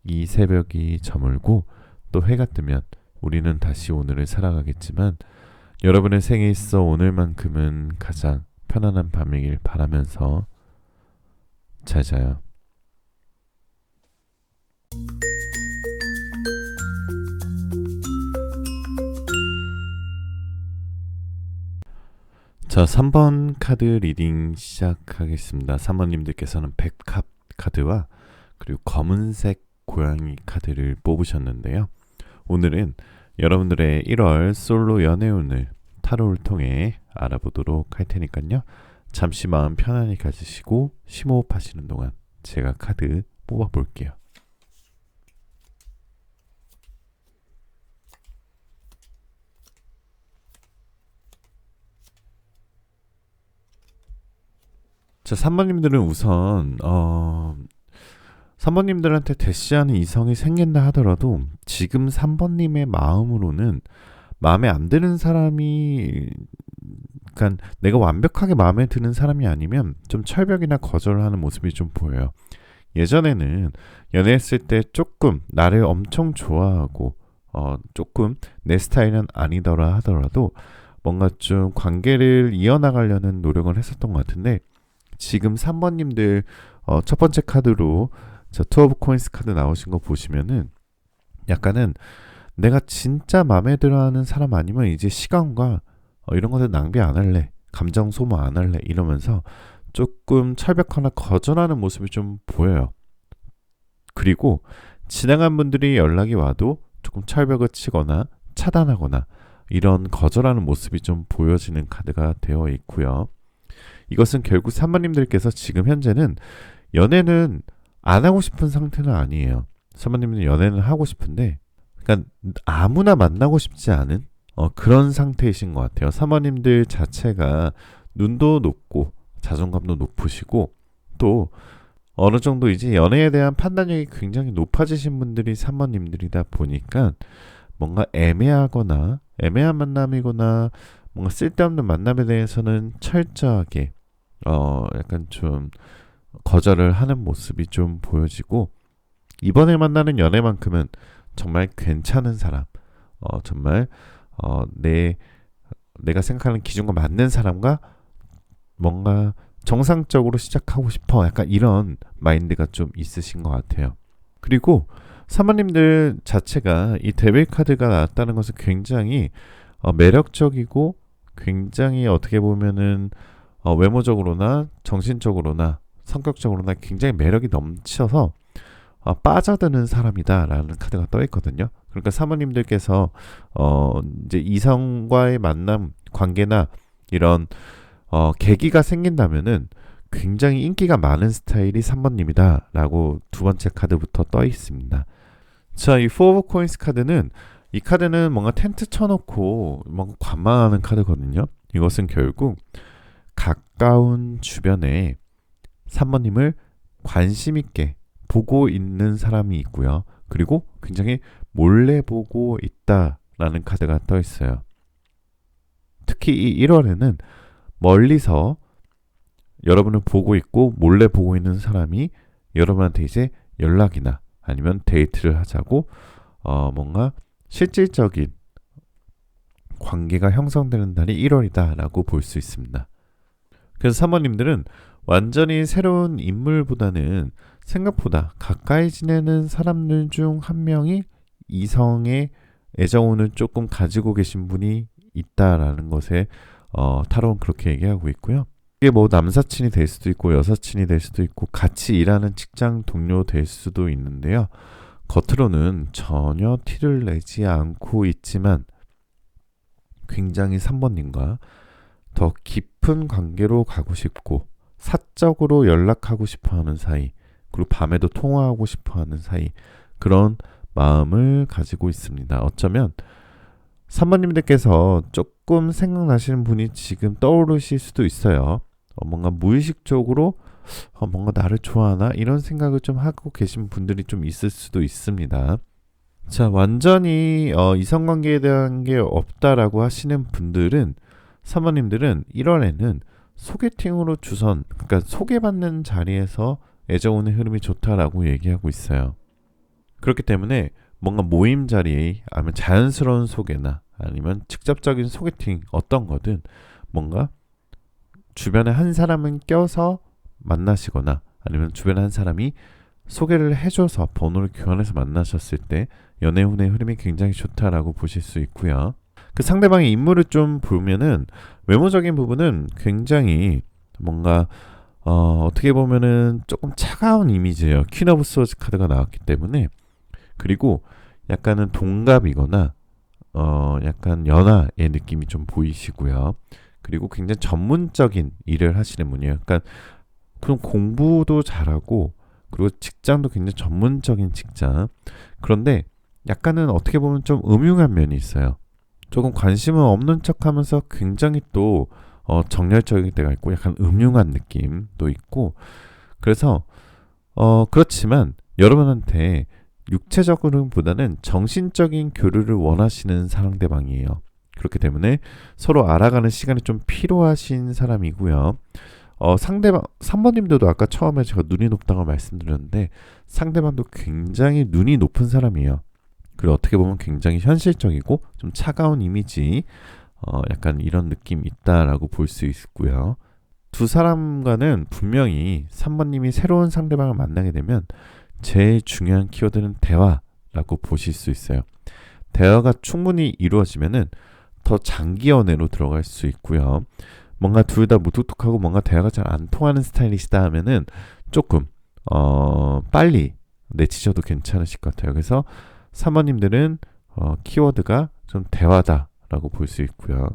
[SPEAKER 1] 이 새벽이 저물고 또 해가 뜨면 우리는 다시 오늘을 살아가겠지만 여러분의 생에 있어 오늘만큼은 가장 편안한 밤이길 바라면서 잘 자요. 3번 카드 리딩 시작하겠습니다. 3번님들께서는 백합 카드와 그리고 검은색 고양이 카드를 뽑으셨는데요. 오늘은 여러분들의 1월 솔로 연애운을 타로를 통해 알아보도록 할 테니까요. 잠시 마음 편안히 가지시고 심호흡하시는 동안 제가 카드 뽑아볼게요. 자, 3번님들은 우선 3번님들한테 대시하는 이성이 생긴다 하더라도 지금 3번님의 마음으로는 마음에 안 드는 사람이, 그러니까 내가 완벽하게 마음에 드는 사람이 아니면 좀 철벽이나 거절하는 모습이 좀 보여요. 예전에는 연애했을 때 조금 나를 엄청 좋아하고 조금 내 스타일은 아니더라 하더라도 뭔가 좀 관계를 이어나가려는 노력을 했었던 것 같은데, 지금 3번님들 첫 번째 카드로 투 오브 코인스 카드 나오신 거 보시면은 약간은 내가 진짜 마음에 들어하는 사람 아니면 이제 시간과 이런 것들 낭비 안 할래, 감정 소모 안 할래 이러면서 조금 철벽하나 거절하는 모습이 좀 보여요. 그리고 지나간 분들이 연락이 와도 조금 철벽을 치거나 차단하거나 이런 거절하는 모습이 좀 보여지는 카드가 되어 있고요. 이것은 결국 3번님들께서 지금 현재는 연애는 안 하고 싶은 상태는 아니에요. 3번님은 연애는 하고 싶은데, 그러니까 아무나 만나고 싶지 않은 그런 상태이신 것 같아요. 3번님들 자체가 눈도 높고 자존감도 높으시고 또 어느 정도 이제 연애에 대한 판단력이 굉장히 높아지신 분들이 3번님들이다 보니까 뭔가 애매한 만남이거나 뭔가 쓸데없는 만남에 대해서는 철저하게 약간 좀 거절을 하는 모습이 좀 보여지고, 이번에 만나는 연애만큼은 정말 괜찮은 사람, 정말 어, 내 내가 생각하는 기준과 맞는 사람과 뭔가 정상적으로 시작하고 싶어, 약간 이런 마인드가 좀 있으신 것 같아요. 그리고 사모님들 자체가 이 데빌 카드가 나왔다는 것은 굉장히 매력적이고, 굉장히 어떻게 보면은 외모적으로나 정신적으로나 성격적으로나 굉장히 매력이 넘쳐서 빠져드는 사람이다라는 카드가 떠 있거든요. 그러니까 사모님들께서 이제 이성과의 만남, 관계나 이런 계기가 생긴다면은 굉장히 인기가 많은 스타일이 3번님이다라고 두 번째 카드부터 떠 있습니다. 자, 이 포 오브 코인스 카드는, 이 카드는 뭔가 텐트 쳐놓고 뭔가 관망하는 카드거든요. 이것은 결국 가까운 주변에 3번님을 관심 있게 보고 있는 사람이 있고요. 그리고 굉장히 몰래 보고 있다라는 카드가 떠 있어요. 특히 이 1월에는 멀리서 여러분을 보고 있고 몰래 보고 있는 사람이 여러분한테 이제 연락이나 아니면 데이트를 하자고 뭔가 실질적인 관계가 형성되는 달이 1월이다라고 볼 수 있습니다. 그래서 사모님들은 완전히 새로운 인물보다는 생각보다 가까이 지내는 사람들 중 한 명이 이성의 애정운을 조금 가지고 계신 분이 있다라는 것에 타로는 그렇게 얘기하고 있고요. 이게 뭐 남사친이 될 수도 있고 여사친이 될 수도 있고 같이 일하는 직장 동료 될 수도 있는데요. 겉으로는 전혀 티를 내지 않고 있지만 굉장히 3번님과 더 깊은 관계로 가고 싶고 사적으로 연락하고 싶어하는 사이, 그리고 밤에도 통화하고 싶어하는 사이, 그런 마음을 가지고 있습니다. 어쩌면 3번님들께서 조금 생각나시는 분이 지금 떠오르실 수도 있어요. 뭔가 무의식적으로 뭔가 나를 좋아하나 이런 생각을 좀 하고 계신 분들이 좀 있을 수도 있습니다. 자, 완전히 이성관계에 대한 게 없다라고 하시는 분들은, 3번님들은 1월에는 소개팅으로 그러니까 소개받는 자리에서 애정운의 흐름이 좋다라고 얘기하고 있어요. 그렇기 때문에 뭔가 모임 자리, 아니면 자연스러운 소개나 아니면 직접적인 소개팅, 어떤 거든 뭔가 주변에 한 사람은 껴서 만나시거나 아니면 주변에 한 사람이 소개를 해줘서 번호를 교환해서 만나셨을 때 연애운의 흐름이 굉장히 좋다라고 보실 수 있고요. 그 상대방의 인물을 좀 보면은 외모적인 부분은 굉장히 뭔가 어떻게 보면은 조금 차가운 이미지예요. 퀸 오브 소즈 카드가 나왔기 때문에. 그리고 약간은 동갑이거나 약간 연하의 느낌이 좀 보이시고요. 그리고 굉장히 전문적인 일을 하시는 분이에요. 그러니까 그럼 공부도 잘하고 그리고 직장도 굉장히 전문적인 직장. 그런데 약간은 어떻게 보면 좀 음흉한 면이 있어요. 조금 관심은 없는 척하면서 굉장히 또 정열적일 때가 있고 약간 음흉한 느낌도 있고, 그래서 그렇지만 여러분한테 육체적으로보다는 정신적인 교류를 원하시는 상대방이에요. 그렇기 때문에 서로 알아가는 시간이 좀 필요하신 사람이고요. 상대방 3번님들도 아까 처음에 제가 눈이 높다고 말씀드렸는데 상대방도 굉장히 눈이 높은 사람이에요. 그리고 어떻게 보면 굉장히 현실적이고 좀 차가운 이미지, 약간 이런 느낌이 있다라고 볼 수 있고요. 두 사람과는 분명히 3번님이 새로운 상대방을 만나게 되면 제일 중요한 키워드는 대화라고 보실 수 있어요. 대화가 충분히 이루어지면은 더 장기 연애로 들어갈 수 있고요. 뭔가 둘 다 무뚝뚝하고 뭔가 대화가 잘 안 통하는 스타일이시다 하면은 조금 빨리 내치셔도 괜찮으실 것 같아요. 그래서 3번님들은 키워드가 좀 대화다라고 볼 수 있고요.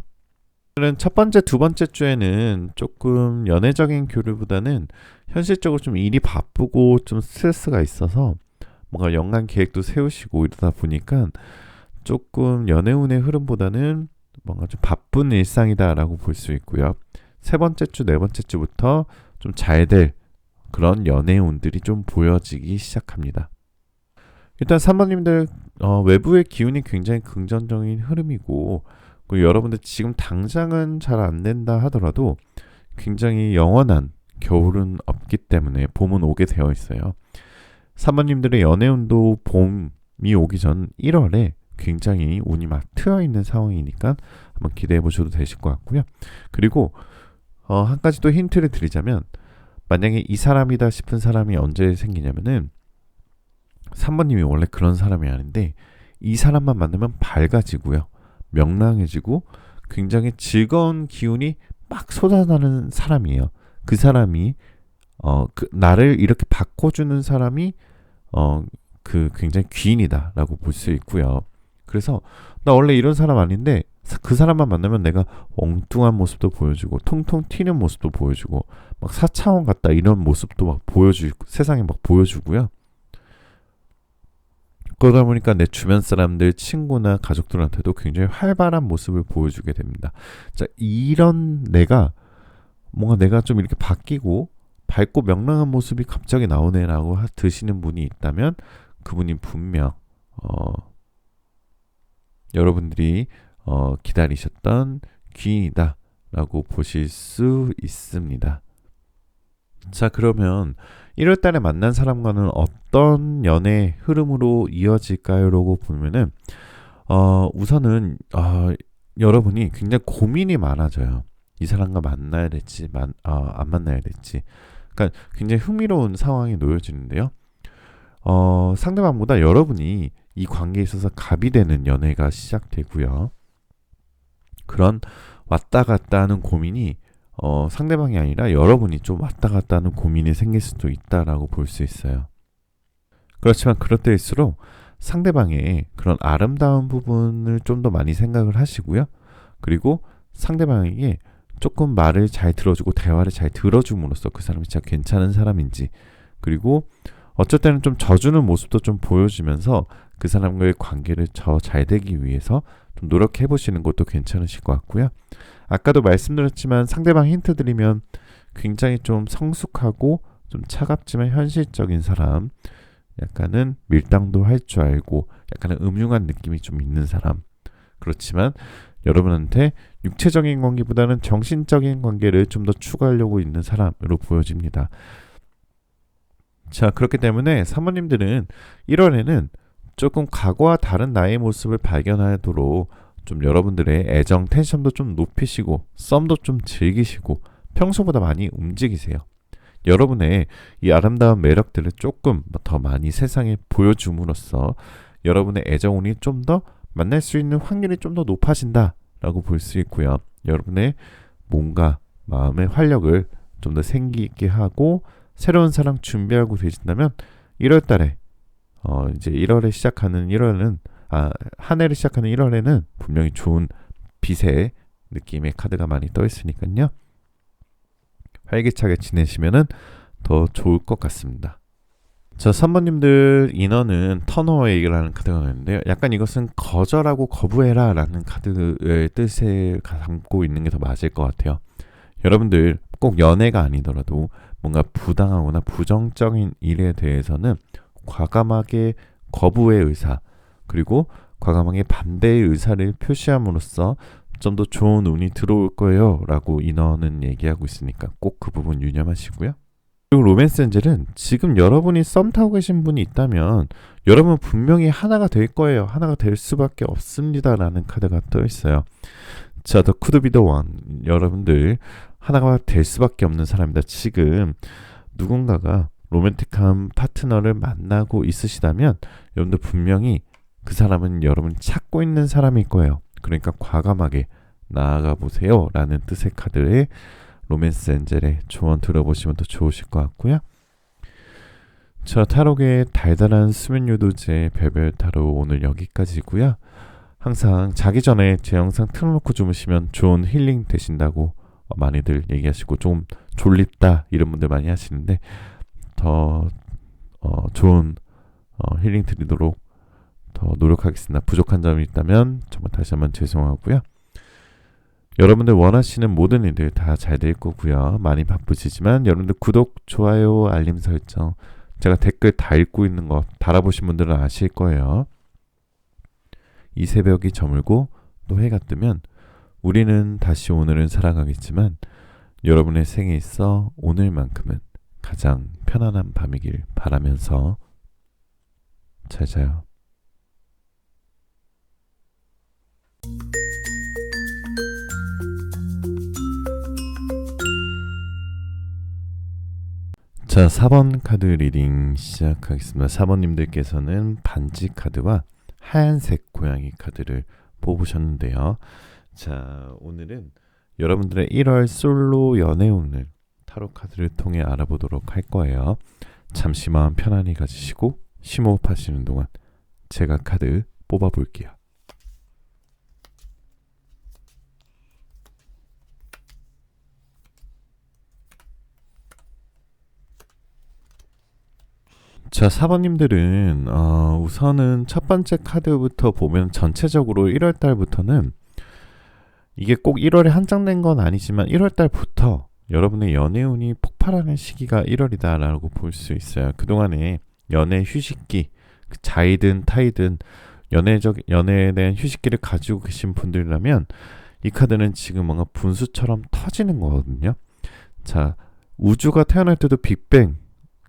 [SPEAKER 1] 첫 번째, 두 번째 주에는 조금 연애적인 교류보다는 현실적으로 좀 일이 바쁘고 좀 스트레스가 있어서 뭔가 연간 계획도 세우시고 이러다 보니까 조금 연애운의 흐름보다는 뭔가 좀 바쁜 일상이다라고 볼 수 있고요. 세 번째 주, 네 번째 주부터 좀 잘 될 그런 연애의 운들이 좀 보여지기 시작합니다. 일단 3번님들 외부의 기운이 굉장히 긍정적인 흐름이고, 여러분들 지금 당장은 잘 안 된다 하더라도 굉장히 영원한 겨울은 없기 때문에 봄은 오게 되어 있어요. 3번님들의 연애운도 봄이 오기 전 1월에 굉장히 운이 막 트여 있는 상황이니까 한번 기대해 보셔도 되실 것 같고요. 그리고 한 가지 또 힌트를 드리자면, 만약에 이 사람이다 싶은 사람이 언제 생기냐면은 3번님이 원래 그런 사람이 아닌데 이 사람만 만나면 밝아지고요, 명랑해지고 굉장히 즐거운 기운이 막 쏟아나는 사람이에요. 그 사람이 나를 이렇게 바꿔주는 사람이 굉장히 귀인이다라고 볼 수 있고요. 그래서 나 원래 이런 사람 아닌데 그 사람만 만나면 내가 엉뚱한 모습도 보여주고 통통 튀는 모습도 보여주고 막 4차원 같다 이런 모습도 막 세상에 막 보여주고요. 그러다 보니까 내 주변 사람들, 친구나 가족들한테도 굉장히 활발한 모습을 보여주게 됩니다. 자, 이런 뭔가 내가 좀 이렇게 바뀌고 밝고 명랑한 모습이 갑자기 나오네라고 드시는 분이 있다면 그분이 분명 여러분들이 기다리셨던 귀인이다라고 보실 수 있습니다. 자, 그러면 1월 달에 만난 사람과는 어떤 연애 흐름으로 이어질까요? 라고 보면은 우선은 여러분이 굉장히 고민이 많아져요. 이 사람과 만나야 될지 안 만나야 될지. 그러니까 굉장히 흥미로운 상황이 놓여지는데요. 상대방보다 여러분이 이 관계에 있어서 갑이 되는 연애가 시작되고요. 그런 왔다 갔다 하는 고민이 상대방이 아니라 여러분이 좀 왔다 갔다 하는 고민이 생길 수도 있다라고 볼 수 있어요. 그렇지만 그럴 때일수록 상대방의 그런 아름다운 부분을 좀 더 많이 생각을 하시고요. 그리고 상대방에게 조금 말을 잘 들어주고 대화를 잘 들어줌으로써 그 사람이 진짜 괜찮은 사람인지, 그리고 어쩔 때는 좀 져주는 모습도 좀 보여주면서 그 사람과의 관계를 더 잘 되기 위해서 좀 노력해 보시는 것도 괜찮으실 것 같고요. 아까도 말씀드렸지만 상대방 힌트 드리면 굉장히 좀 성숙하고 좀 차갑지만 현실적인 사람, 약간은 밀당도 할 줄 알고 약간은 음흉한 느낌이 좀 있는 사람, 그렇지만 여러분한테 육체적인 관계보다는 정신적인 관계를 좀 더 추구하려고 있는 사람으로 보여집니다. 자, 그렇기 때문에 사모님들은 1월에는 조금 과거와 다른 나의 모습을 발견하도록 좀 여러분들의 애정 텐션도 좀 높이시고 썸도 좀 즐기시고 평소보다 많이 움직이세요. 여러분의 이 아름다운 매력들을 조금 더 많이 세상에 보여줌으로써 여러분의 애정운이 좀 더 만날 수 있는 확률이 좀 더 높아진다라고 볼 수 있고요. 여러분의 몸과 마음의 활력을 좀 더 생기 있게 하고 새로운 사랑 준비하고 계신다면 1월 달에 이제 1월에 시작하는 1월은 한 해를 시작하는 1월에는 분명히 좋은 빛의 느낌의 카드가 많이 떠 있으니까요. 활기차게 지내시면은 더 좋을 것 같습니다. 자, 3번님들 인어는 턴어웨이라는 카드가 나왔는데요. 약간 이것은 거절하고 거부해라 라는 카드의 뜻을 담고 있는 게 더 맞을 것 같아요. 여러분들 꼭 연애가 아니더라도 뭔가 부당하거나 부정적인 일에 대해서는 과감하게 거부의 의사, 그리고 과감하게 반대의 의사를 표시함으로써 좀 더 좋은 운이 들어올 거예요 라고 인어는 얘기하고 있으니까 꼭 그 부분 유념하시고요. 그리고 로맨스 엔젤은 지금 여러분이 썸 타고 계신 분이 있다면 여러분 분명히 하나가 될 거예요. 하나가 될 수밖에 없습니다 라는 카드가 떠 있어요. 자, The Could Be The One. 여러분들 하나가 될 수밖에 없는 사람이다. 지금 누군가가 로맨틱한 파트너를 만나고 있으시다면 여러분들 분명히 그 사람은 여러분이 찾고 있는 사람일 거예요. 그러니까 과감하게 나아가 보세요 라는 뜻의 카드에 로맨스 엔젤의 조언 들어보시면 더 좋으실 것 같고요. 자, 타로의 달달한 수면 유도제 별별 타로 오늘 여기까지고요. 항상 자기 전에 제 영상 틀어놓고 주무시면 좋은 힐링 되신다고 많이들 얘기하시고, 좀 졸립다 이런 분들 많이 하시는데 더 좋은 힐링 드리도록 더 노력하겠습니다. 부족한 점이 있다면 정말 다시 한번 죄송하고요. 여러분들 원하시는 모든 일들 다 잘 될 거고요. 많이 바쁘시지만 여러분들 구독, 좋아요, 알림 설정, 제가 댓글 다 읽고 있는 거 달아보신 분들은 아실 거예요. 이 새벽이 저물고 또 해가 뜨면 우리는 다시 오늘은 살아가겠지만 여러분의 생에 있어 오늘만큼은 가장 편안한 밤이길 바라면서 잘 자요. 자, 4번 카드 리딩 시작하겠습니다. 4번님들께서는 반지 카드와 하얀색 고양이 카드를 뽑으셨는데요. 자, 오늘은 여러분들의 1월 솔로 연애 운을 타로 카드를 통해 알아보도록 할 거예요. 잠시 마음 편안히 가지시고 심호흡 하시는 동안 제가 카드 뽑아볼게요. 자, 4번님들은 우선은 첫 번째 카드부터 보면 전체적으로 1월 달부터는 이게 꼭 1월에 한정된 건 아니지만 1월 달부터 여러분의 연애운이 폭발하는 시기가 1월이다라고 볼 수 있어요. 그동안에 연애 휴식기, 자이든 타이든 연애에 대한 휴식기를 가지고 계신 분들이라면 이 카드는 지금 뭔가 분수처럼 터지는 거거든요. 자, 우주가 태어날 때도 빅뱅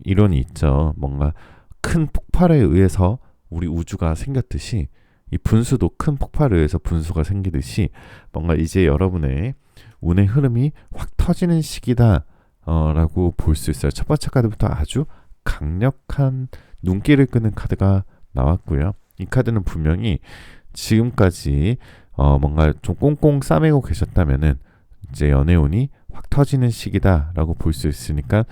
[SPEAKER 1] 이론이 있죠. 뭔가 큰 폭발에 의해서 우리 우주가 생겼듯이 이 분수도 큰 폭발에 의해서 분수가 생기듯이 뭔가 이제 여러분의 운의 흐름이 확 터지는 시기다 라고 볼 수 있어요. 첫 번째 카드부터 아주 강력한 눈길을 끄는 카드가 나왔고요. 이 카드는 분명히 지금까지 뭔가 좀 꽁꽁 싸매고 계셨다면은 이제 연애운이 확 터지는 시기다라고 볼 수 있으니까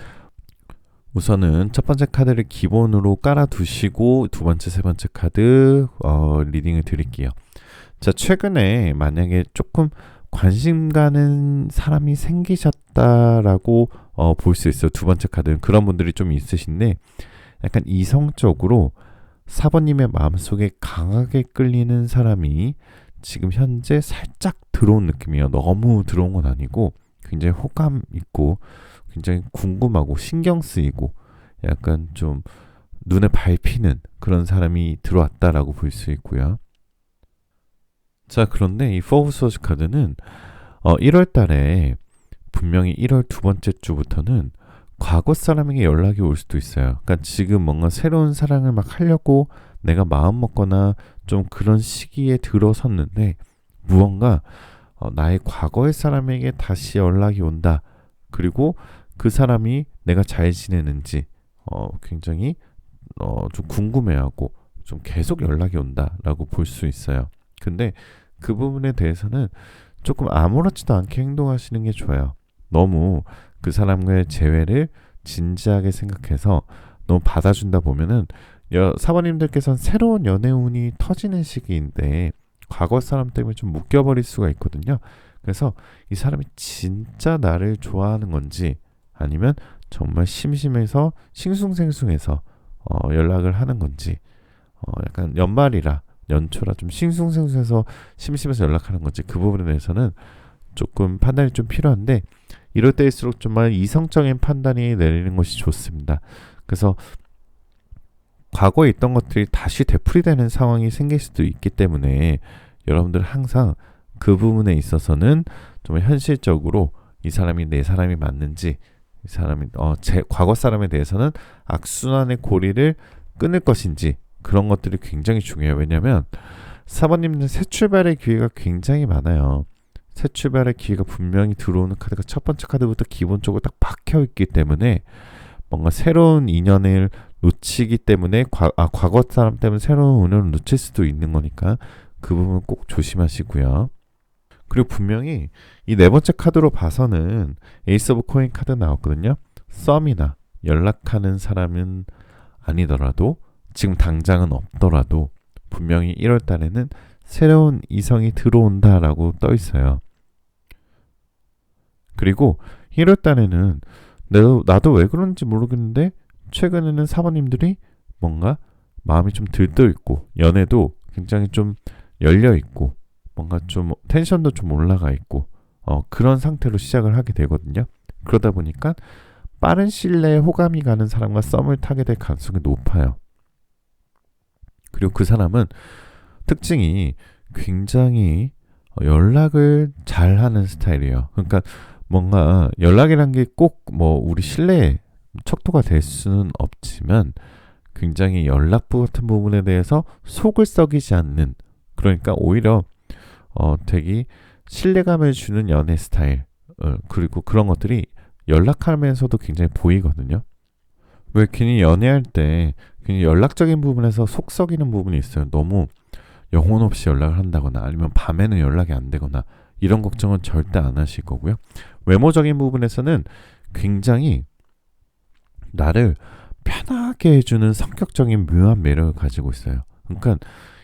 [SPEAKER 1] 우선은 첫 번째 카드를 기본으로 깔아두시고 두 번째, 세 번째 카드 리딩을 드릴게요. 자, 최근에 만약에 조금 관심 가는 사람이 생기셨다라고 볼 수 있어요. 두 번째 카드는 그런 분들이 좀 있으신데 약간 이성적으로 4번님의 마음속에 강하게 끌리는 사람이 지금 현재 살짝 들어온 느낌이에요. 너무 들어온 건 아니고 굉장히 호감 있고 굉장히 궁금하고 신경 쓰이고 약간 좀 눈에 밟히는 그런 사람이 들어왔다라고 볼 수 있고요. 자, 그런데 이 Four of Swords 카드는 1월 달에 분명히 1월 두 번째 주부터는 과거 사람에게 연락이 올 수도 있어요. 그러니까 지금 뭔가 새로운 사랑을 막 하려고 내가 마음 먹거나 좀 그런 시기에 들어섰는데 무언가 나의 과거의 사람에게 다시 연락이 온다. 그리고 그 사람이 내가 잘 지내는지 굉장히 좀 궁금해하고 좀 계속 연락이 온다라고 볼 수 있어요. 근데 그 부분에 대해서는 조금 아무렇지도 않게 행동하시는 게 좋아요. 너무 그 사람과의 재회를 진지하게 생각해서 너무 받아준다 보면은 사모님들께서는 새로운 연애운이 터지는 시기인데 과거 사람 때문에 좀 묶여버릴 수가 있거든요. 그래서 이 사람이 진짜 나를 좋아하는 건지 아니면 정말 심심해서 싱숭생숭해서 연락을 하는 건지 약간 연말이라 연초라 좀 싱숭생숭해서 심심해서 연락하는 건지 그 부분에 대해서는 조금 판단이 좀 필요한데 이럴 때일수록 정말 이성적인 판단이 내리는 것이 좋습니다. 그래서 과거에 있던 것들이 다시 되풀이되는 상황이 생길 수도 있기 때문에 여러분들 항상 그 부분에 있어서는 좀 현실적으로 이 사람이 내 사람이 맞는지 이 사람이 제 과거 사람에 대해서는 악순환의 고리를 끊을 것인지 그런 것들이 굉장히 중요해요. 왜냐하면 사모님은 새 출발의 기회가 굉장히 많아요. 새 출발의 기회가 분명히 들어오는 카드가 첫 번째 카드부터 기본적으로 딱 박혀 있기 때문에 뭔가 새로운 인연을 놓치기 때문에 과거 사람 때문에 새로운 운을 놓칠 수도 있는 거니까 그 부분 꼭 조심하시고요. 그리고 분명히 이 네 번째 카드로 봐서는 에이스 오브 코인 카드 나왔거든요. 썸이나 연락하는 사람은 아니더라도 지금 당장은 없더라도 분명히 1월 달에는 새로운 이성이 들어온다라고 떠 있어요. 그리고 1월 달에는 나도 왜 그런지 모르겠는데 최근에는 사모님들이 뭔가 마음이 좀 들떠 있고 연애도 굉장히 좀 열려 있고 뭔가 좀 텐션도 좀 올라가 있고 그런 상태로 시작을 하게 되거든요. 그러다 보니까 빠른 시일 내에 호감이 가는 사람과 썸을 타게 될 가능성이 높아요. 그리고 그 사람은 특징이 굉장히 연락을 잘하는 스타일이에요. 그러니까 뭔가 연락이란 게 꼭 뭐 우리 신뢰의 척도가 될 수는 없지만 굉장히 연락부 같은 부분에 대해서 속을 썩이지 않는, 그러니까 오히려 되게 신뢰감을 주는 연애 스타일, 그리고 그런 것들이 연락하면서도 굉장히 보이거든요. 왜 괜히 연애할 때 괜히 연락적인 부분에서 속 썩이는 부분이 있어요. 너무 영혼 없이 연락을 한다거나 아니면 밤에는 연락이 안 되거나 이런 걱정은 절대 안 하실 거고요. 외모적인 부분에서는 굉장히 나를 편하게 해주는 성격적인 묘한 매력을 가지고 있어요. 그러니까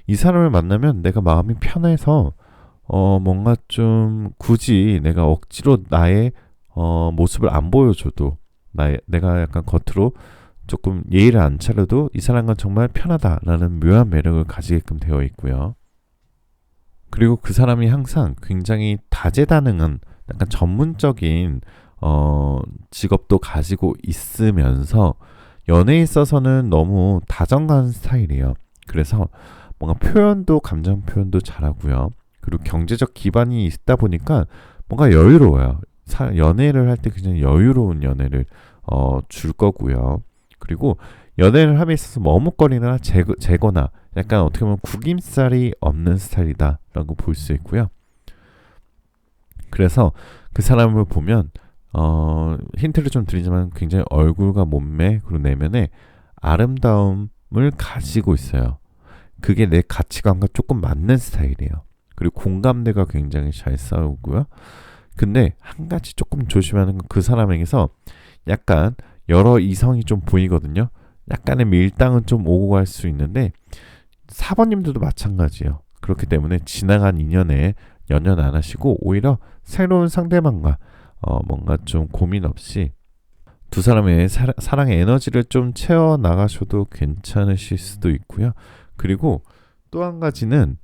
[SPEAKER 1] 이 사람을 만나면 내가 마음이 편해서 뭔가 좀 굳이 내가 억지로 나의 모습을 안 보여줘도 내가 약간 겉으로 조금 예의를 안 차려도 이 사람과 정말 편하다라는 묘한 매력을 가지게끔 되어 있고요. 그리고 그 사람이 항상 굉장히 다재다능한 약간 전문적인 직업도 가지고 있으면서 연애에 있어서는 너무 다정한 스타일이에요. 그래서 뭔가 표현도 감정 표현도 잘하고요. 그리고 경제적 기반이 있다 보니까 뭔가 여유로워요. 연애를 할 때 굉장히 여유로운 연애를 줄 거고요. 그리고 연애를 함에 있어서 머뭇거리거나 재거나 약간 어떻게 보면 구김살이 없는 스타일이다라고 볼 수 있고요. 그래서 그 사람을 보면 힌트를 좀 드리자면 굉장히 얼굴과 몸매 그리고 내면에 아름다움을 가지고 있어요. 그게 내 가치관과 조금 맞는 스타일이에요. 그리고 공감대가 굉장히 잘 싸우고요. 근데 한 가지 조금 조심하는 건 그 사람에게서 약간 여러 이성이 좀 보이거든요. 약간의 밀당은 좀 오고 갈 수 있는데 4번님들도 마찬가지예요. 그렇기 때문에 지나간 인연에 연연 안 하시고 오히려 새로운 상대방과 뭔가 좀 고민 없이 두 사람의 사랑의 에너지를 좀 채워 나가셔도 괜찮으실 수도 있고요. 그리고 또 한 가지는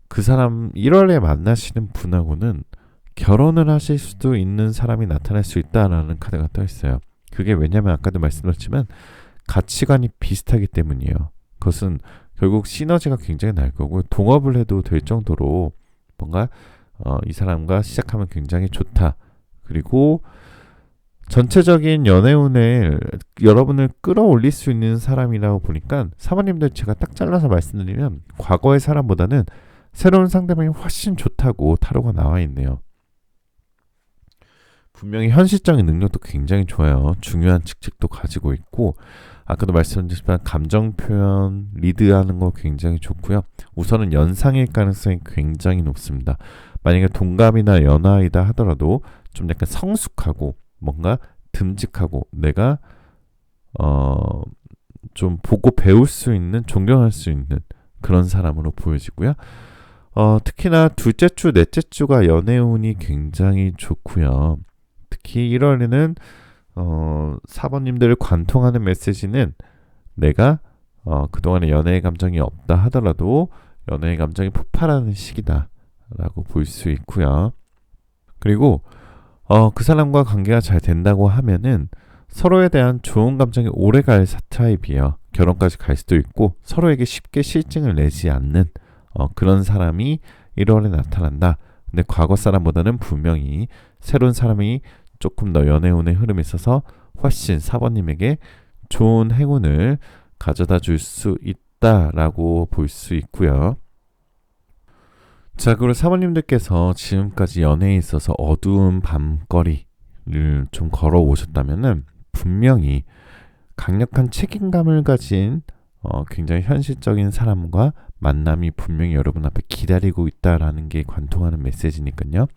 [SPEAKER 1] 그 사람 1월에 만나시는 분하고는 결혼을 하실 수도 있는 사람이 나타날 수 있다라는 카드가 떠 있어요. 그게 왜냐면 아까도 말씀드렸지만 가치관이 비슷하기 때문이에요. 그것은 결국 시너지가 굉장히 날 거고 동업을 해도 될 정도로 뭔가 이 사람과 시작하면 굉장히 좋다. 그리고 전체적인 연애운을 여러분을 끌어올릴 수 있는 사람이라고 보니까 사모님들 제가 딱 잘라서 말씀드리면 과거의 사람보다는 새로운 상대방이 훨씬 좋다고 타로가 나와 있네요. 분명히 현실적인 능력도 굉장히 좋아요. 중요한 직책도 가지고 있고 아까도 말씀드렸지만 감정 표현, 리드하는 거 굉장히 좋고요. 우선은 연상일 가능성이 굉장히 높습니다. 만약에 동갑이나 연하이다 하더라도 좀 약간 성숙하고 뭔가 듬직하고 내가 좀 보고 배울 수 있는, 존경할 수 있는 그런 사람으로 보여지고요. 특히나 둘째 주, 넷째 주가 연애운이 굉장히 좋고요. 특히 1월에는 4번님들을 관통하는 메시지는 내가 그동안에 연애의 감정이 없다 하더라도 연애의 감정이 폭발하는 시기다 라고 볼 수 있고요. 그리고 그 사람과 관계가 잘 된다고 하면은 서로에 대한 좋은 감정이 오래갈 타입이에요. 결혼까지 갈 수도 있고 서로에게 쉽게 실증을 내지 않는 그런 사람이 1월에 나타난다. 근데 과거 사람보다는 분명히 새로운 사람이 조금 더 연애운의 흐름이 있어서 훨씬 4번님에게 좋은 행운을 가져다 줄 수 있다라고 볼 수 있고요. 자, 그리고 4번님들께서 지금까지 연애에 있어서 어두운 밤거리를 좀 걸어오셨다면은 분명히 강력한 책임감을 가진 굉장히 현실적인 사람과 만남이 분명히 여러분 앞에 기다리고 있다라는 게 관통하는 메시지니까요.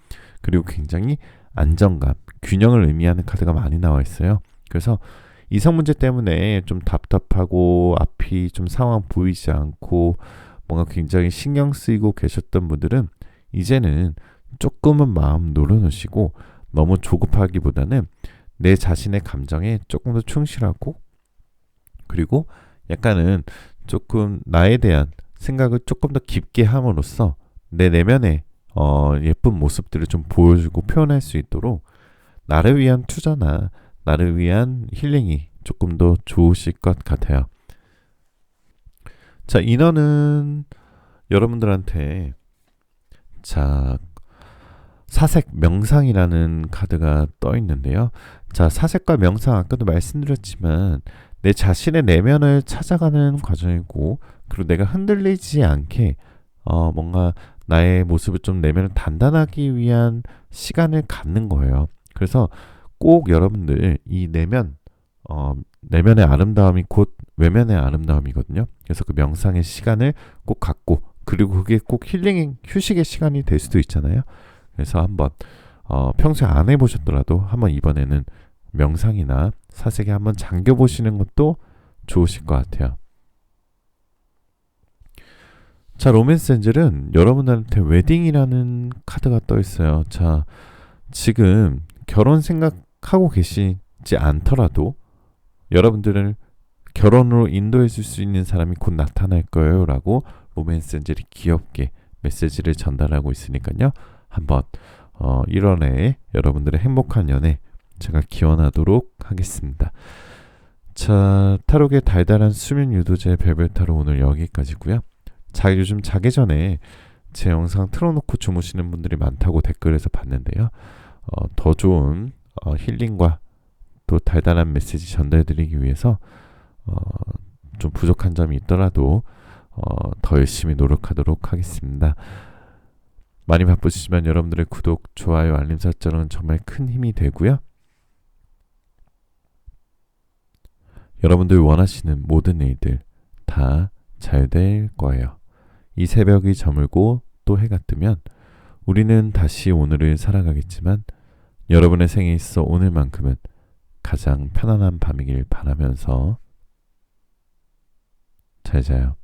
[SPEAKER 1] 그리고 굉장히 안정감, 균형을 의미하는 카드가 많이 나와 있어요. 그래서 이성 문제 때문에 좀 답답하고 앞이 좀 상황 보이지 않고 뭔가 굉장히 신경 쓰이고 계셨던 분들은 이제는 조금은 마음 놓아놓으시고 너무 조급하기보다는 내 자신의 감정에 조금 더 충실하고 그리고 약간은 조금 나에 대한 생각을 조금 더 깊게 함으로써 내 내면에 예쁜 모습들을 좀 보여주고 표현할 수 있도록 나를 위한 투자나 나를 위한 힐링이 조금 더 좋으실 것 같아요. 자, 인어는 여러분들한테 자, 사색 명상이라는 카드가 떠 있는데요. 자, 사색과 명상 아까도 말씀드렸지만 내 자신의 내면을 찾아가는 과정이고, 그리고 내가 흔들리지 않게 뭔가 나의 모습을 좀 내면을 단단하기 위한 시간을 갖는 거예요. 그래서 꼭 여러분들 이 내면의 아름다움이 곧 외면의 아름다움이거든요. 그래서 그 명상의 시간을 꼭 갖고, 그리고 그게 꼭 힐링, 휴식의 시간이 될 수도 있잖아요. 그래서 한번 평소에 안 해보셨더라도 한번 이번에는 명상이나 사색에 한번 잠겨 보시는 것도 좋으실 것 같아요. 자, 로맨스 엔젤은 여러분들한테 웨딩이라는 카드가 떠 있어요. 자, 지금 결혼 생각하고 계시지 않더라도 여러분들을 결혼으로 인도해 줄 수 있는 사람이 곧 나타날 거예요 라고 로맨스 엔젤이 귀엽게 메시지를 전달하고 있으니까요. 한번 1월 내에 여러분들의 행복한 연애 제가 기원하도록 하겠습니다. 자, 타로의 달달한 수면 유도제 별별 타로 오늘 여기까지고요. 자, 요즘 자기 전에 제 영상 틀어놓고 주무시는 분들이 많다고 댓글에서 봤는데요. 더 좋은 힐링과 또 달달한 메시지 전달드리기 위해서 좀 부족한 점이 있더라도 더 열심히 노력하도록 하겠습니다. 많이 바쁘시지만 여러분들의 구독, 좋아요, 알림 설정은 정말 큰 힘이 되고요. 여러분들 원하시는 모든 일들 다 잘 될 거예요. 이 새벽이 저물고 또 해가 뜨면 우리는 다시 오늘을 살아가겠지만 여러분의 생에 있어 오늘만큼은 가장 편안한 밤이길 바라면서 잘 자요.